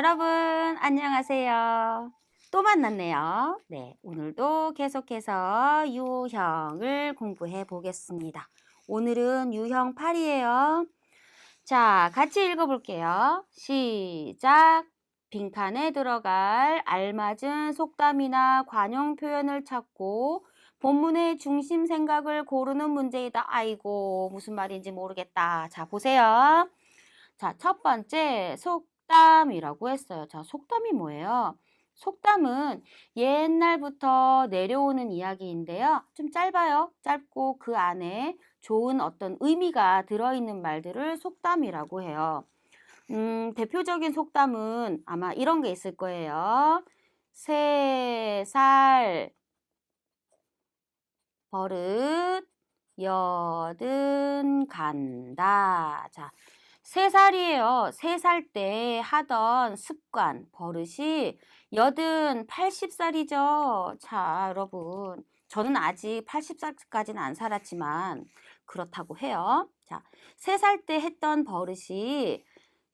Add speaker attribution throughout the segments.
Speaker 1: 여러분, 안녕하세요. 또 만났네요. 네, 오늘도 계속해서 유형을 공부해 보겠습니다. 오늘은 유형 8이에요. 자, 같이 읽어볼게요. 시작! 빈칸에 들어갈 알맞은 속담이나 관용 표현을 찾고 본문의 중심 생각을 고르는 문제이다. 아이고, 무슨 말인지 모르겠다. 자, 보세요. 자, 첫 번째 속담이라고 했어요. 자, 속담이 뭐예요? 속담은 옛날부터 내려오는 이야기인데요. 좀 짧아요. 짧고 그 안에 좋은 어떤 의미가 들어있는 말들을 속담이라고 해요. 대표적인 속담은 아마 이런 게 있을 거예요. 3살 버릇 여든 간다. 자, 3살이에요. 3살 때 하던 습관, 버릇이 80살이죠. 자, 여러분. 저는 아직 80살까지는 안 살았지만 그렇다고 해요. 자, 3살 때 했던 버릇이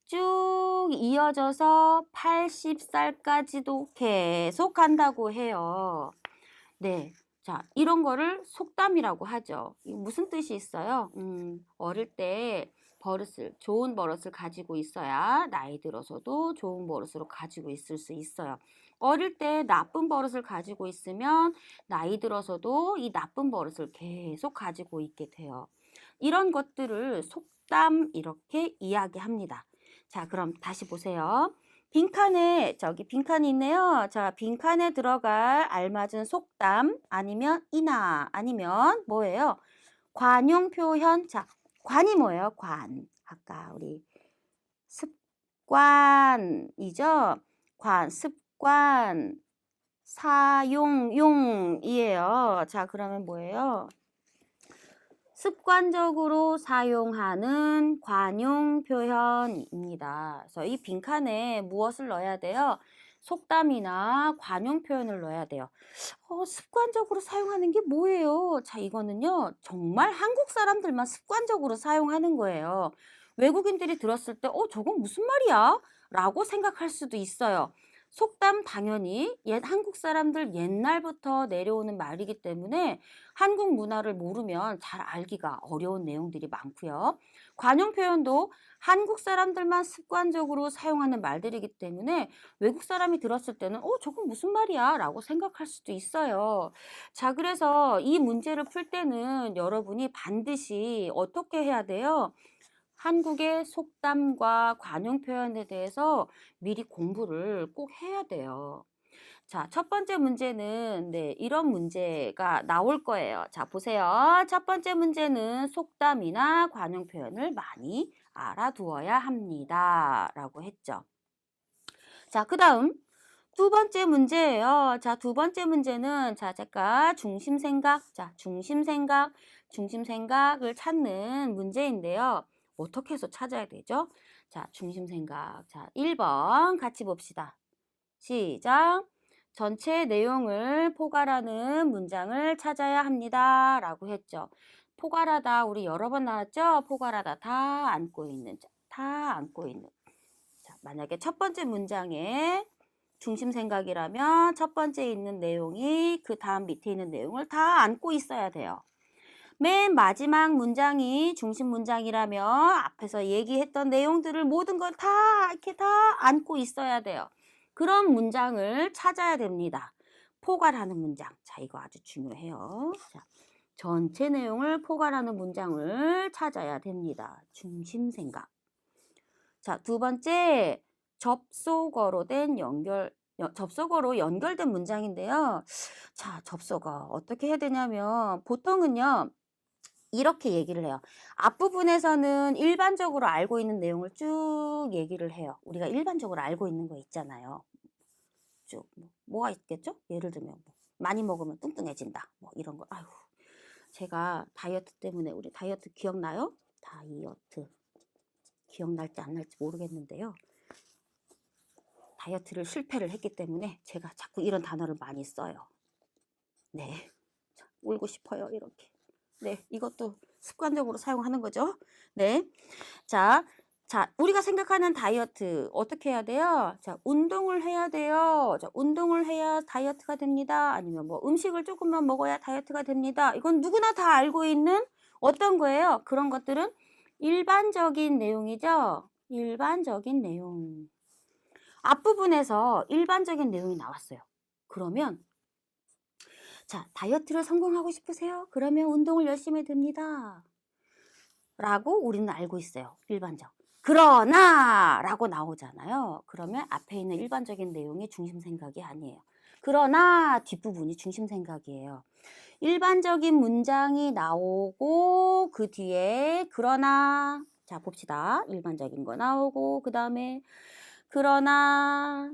Speaker 1: 쭉 이어져서 80살까지도 계속 간다고 해요. 네. 자, 이런 거를 속담이라고 하죠. 이게 무슨 뜻이 있어요? 어릴 때 좋은 버릇을 가지고 있어야 나이 들어서도 좋은 버릇으로 가지고 있을 수 있어요. 어릴 때 나쁜 버릇을 가지고 있으면 나이 들어서도 이 나쁜 버릇을 계속 가지고 있게 돼요. 이런 것들을 속담 이렇게 이야기합니다. 자, 그럼 다시 보세요. 저기 빈칸이 있네요. 자, 빈칸에 들어갈 알맞은 속담 아니면 인화 아니면 뭐예요? 관용 표현. 자, 관이 뭐예요? 관. 아까 우리 습관이죠? 습관, 용이에요. 자, 그러면 뭐예요? 습관적으로 사용하는 관용 표현입니다. 그래서 이 빈칸에 무엇을 넣어야 돼요? 속담이나 관용 표현을 넣어야 돼요. 습관적으로 사용하는 게 뭐예요? 자, 이거는요, 정말 한국 사람들만 습관적으로 사용하는 거예요. 외국인들이 들었을 때, 저건 무슨 말이야? 라고 생각할 수도 있어요. 속담 당연히 한국 사람들 옛날부터 내려오는 말이기 때문에 한국 문화를 모르면 잘 알기가 어려운 내용들이 많고요. 관용 표현도 한국 사람들만 습관적으로 사용하는 말들이기 때문에 외국 사람이 들었을 때는 저건 무슨 말이야? 라고 생각할 수도 있어요. 자, 그래서 이 문제를 풀 때는 여러분이 반드시 어떻게 해야 돼요? 한국의 속담과 관용 표현에 대해서 미리 공부를 꼭 해야 돼요. 자, 첫 번째 문제는 이런 문제가 나올 거예요. 자, 보세요. 첫 번째 문제는 속담이나 관용 표현을 많이 알아두어야 합니다. 라고 했죠. 자, 그다음 두 번째 문제예요. 자, 두 번째 문제는 제가 중심생각을 찾는 문제인데요. 어떻게 해서 찾아야 되죠? 자, 중심생각. 자, 1번 같이 봅시다. 시작. 전체 내용을 포괄하는 문장을 찾아야 합니다. 라고 했죠. 포괄하다 우리 여러 번 나왔죠? 포괄하다 다 안고 있는. 자, 만약에 첫 번째 문장에 중심 생각이라면 첫 번째 있는 내용이 그 다음 밑에 있는 내용을 다 안고 있어야 돼요. 맨 마지막 문장이 중심 문장이라면 앞에서 얘기했던 내용들을 모든 걸 다 이렇게 다 안고 있어야 돼요. 그런 문장을 찾아야 됩니다. 포괄하는 문장. 자, 이거 아주 중요해요. 자, 전체 내용을 포괄하는 문장을 찾아야 됩니다. 중심 생각. 자, 두 번째, 접속어로 연결된 문장인데요. 자, 접속어 어떻게 해야 되냐면 보통은요, 이렇게 얘기를 해요. 앞부분에서는 일반적으로 알고 있는 내용을 쭉 얘기를 해요. 우리가 일반적으로 알고 있는 거 있잖아요. 쭉 뭐가 있겠죠? 예를 들면 많이 먹으면 뚱뚱해진다. 이런 거. 아유, 제가 다이어트 때문에 우리 다이어트 기억나요? 다이어트. 기억날지 안 날지 모르겠는데요. 다이어트를 실패를 했기 때문에 제가 자꾸 이런 단어를 많이 써요. 네. 울고 싶어요, 이렇게. 네, 이것도 습관적으로 사용하는 거죠. 네. 자, 자, 우리가 생각하는 다이어트 어떻게 해야 돼요? 자, 운동을 해야 돼요. 자, 운동을 해야 다이어트가 됩니다. 아니면 뭐 음식을 조금만 먹어야 다이어트가 됩니다. 이건 누구나 다 알고 있는 어떤 거예요? 그런 것들은 일반적인 내용이죠. 일반적인 내용. 앞부분에서 일반적인 내용이 나왔어요. 그러면 자, 다이어트를 성공하고 싶으세요? 그러면 운동을 열심히 해야 됩니다. 라고 우리는 알고 있어요. 일반적. 그러나 라고 나오잖아요. 그러면 앞에 있는 일반적인 내용이 중심 생각이 아니에요. 그러나 뒷부분이 중심 생각이에요. 일반적인 문장이 나오고 그 뒤에 그러나 자 봅시다. 일반적인 거 나오고 그 다음에 그러나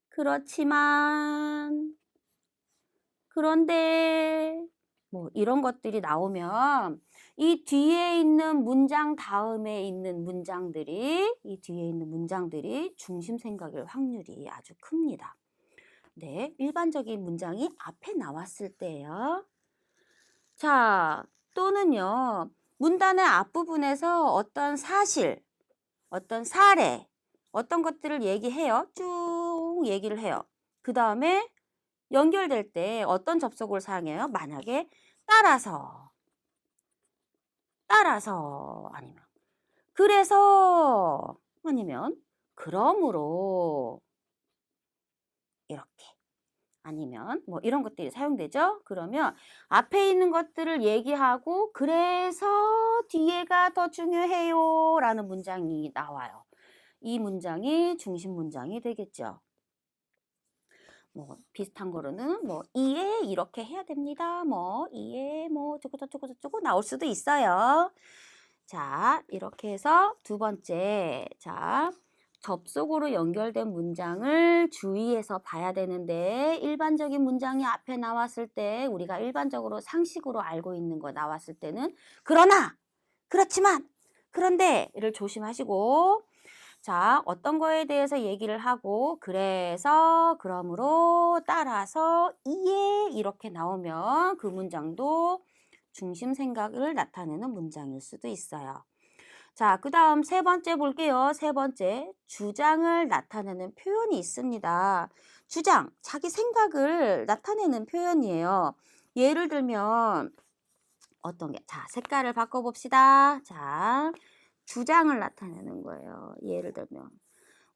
Speaker 1: 그렇지만 그런데 뭐 이런 것들이 나오면 이 뒤에 있는 문장 다음에 있는 문장들이 이 뒤에 있는 문장들이 중심 생각일 확률이 아주 큽니다. 네, 일반적인 문장이 앞에 나왔을 때예요. 자, 또는요. 문단의 앞부분에서 어떤 사실, 어떤 사례, 어떤 것들을 얘기해요. 쭉 얘기를 해요. 그 다음에 연결될 때 어떤 접속을 사용해요? 만약에 따라서 아니면 그래서 아니면 그러므로 이렇게 아니면 뭐 이런 것들이 사용되죠. 그러면 앞에 있는 것들을 얘기하고 그래서 뒤에가 더 중요해요 라는 문장이 나와요. 이 문장이 중심 문장이 되겠죠. 뭐 비슷한 거로는 뭐 이에 이렇게 해야 됩니다. 뭐 이에 뭐 저쩌고 나올 수도 있어요. 자, 이렇게 해서 두 번째. 자, 접속으로 연결된 문장을 주의해서 봐야 되는데 일반적인 문장이 앞에 나왔을 때 우리가 일반적으로 상식으로 알고 있는 거 나왔을 때는 그러나, 그렇지만, 그런데를 조심하시고 자, 어떤 거에 대해서 얘기를 하고 그래서, 그러므로, 따라서, 이에 이렇게 나오면 그 문장도 중심 생각을 나타내는 문장일 수도 있어요. 자, 그 다음 세 번째 볼게요. 세 번째, 주장을 나타내는 표현이 있습니다. 주장, 자기 생각을 나타내는 표현이에요. 예를 들면 어떤 게, 자, 색깔을 바꿔봅시다. 자, 주장을 나타내는 거예요. 예를 들면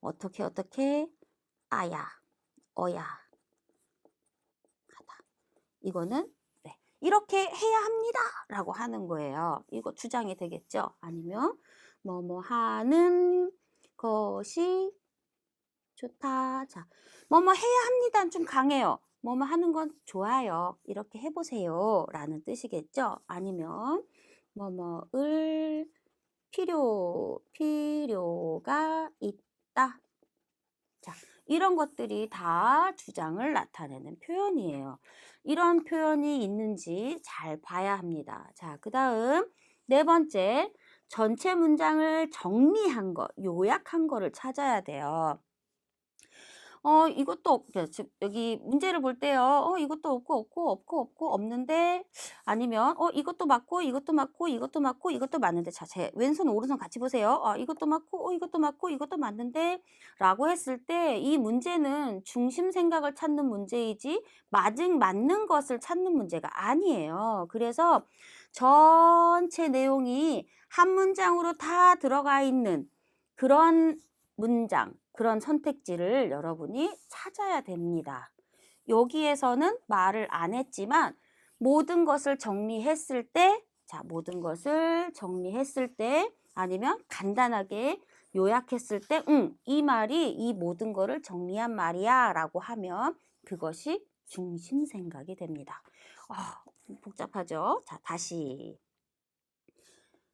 Speaker 1: 어떻게 아야, 어야, 하다. 이거는 네, 이렇게 해야 합니다 라고 하는 거예요. 이거 주장이 되겠죠. 아니면 뭐뭐 하는 것이 좋다. 자, 뭐뭐 해야 합니다는 좀 강해요. 뭐뭐 하는 건 좋아요. 이렇게 해보세요 라는 뜻이겠죠. 아니면 뭐뭐을 필요가 있다. 자, 이런 것들이 다 주장을 나타내는 표현이에요. 이런 표현이 있는지 잘 봐야 합니다. 자, 그 다음 네 번째, 전체 문장을 정리한 거, 요약한 거를 찾아야 돼요. 이것도 여기 문제를 볼 때요. 이것도 없고 없는데 아니면 이것도 맞고 이것도 맞고 이것도 맞고 이것도 맞는데 자, 제 왼손 오른손 같이 보세요. 이것도 맞고 이것도 맞고 이것도 맞는데 라고 했을 때 이 문제는 중심 생각을 찾는 문제이지 맞는 것을 찾는 문제가 아니에요. 그래서 전체 내용이 한 문장으로 다 들어가 있는 그런 문장, 그런 선택지를 여러분이 찾아야 됩니다. 여기에서는 말을 안 했지만 모든 것을 정리했을 때, 자, 모든 것을 정리했을 때 아니면 간단하게 요약했을 때, 이 말이 이 모든 거를 정리한 말이야 라고 하면 그것이 중심 생각이 됩니다. 복잡하죠? 자, 다시.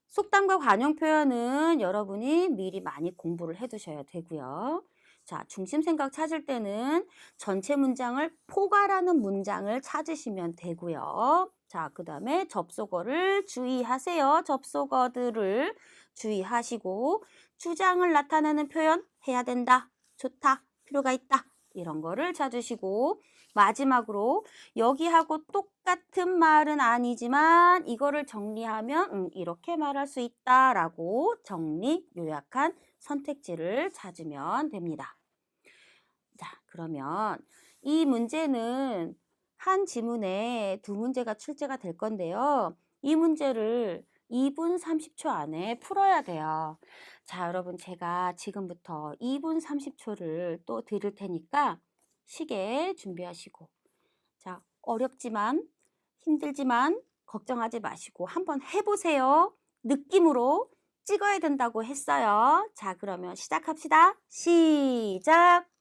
Speaker 1: 속담과 관용 표현은 여러분이 미리 많이 공부를 해 두셔야 되고요. 자, 중심 생각 찾을 때는 전체 문장을 포괄하는 문장을 찾으시면 되고요. 자, 그 다음에 접속어를 주의하세요. 접속어들을 주의하시고 주장을 나타내는 표현 해야 된다, 좋다, 필요가 있다 이런 거를 찾으시고 마지막으로 여기하고 똑같은 말은 아니지만 이거를 정리하면 이렇게 말할 수 있다라고 정리, 요약한 선택지를 찾으면 됩니다. 자, 그러면 이 문제는 한 지문에 두 문제가 출제가 될 건데요. 이 문제를 2분 30초 안에 풀어야 돼요. 자, 여러분 제가 지금부터 2분 30초를 또 드릴 테니까 시계 준비하시고 자, 어렵지만 힘들지만 걱정하지 마시고 한번 해보세요. 느낌으로 찍어야 된다고 했어요. 자, 그러면 시작합시다. 시작!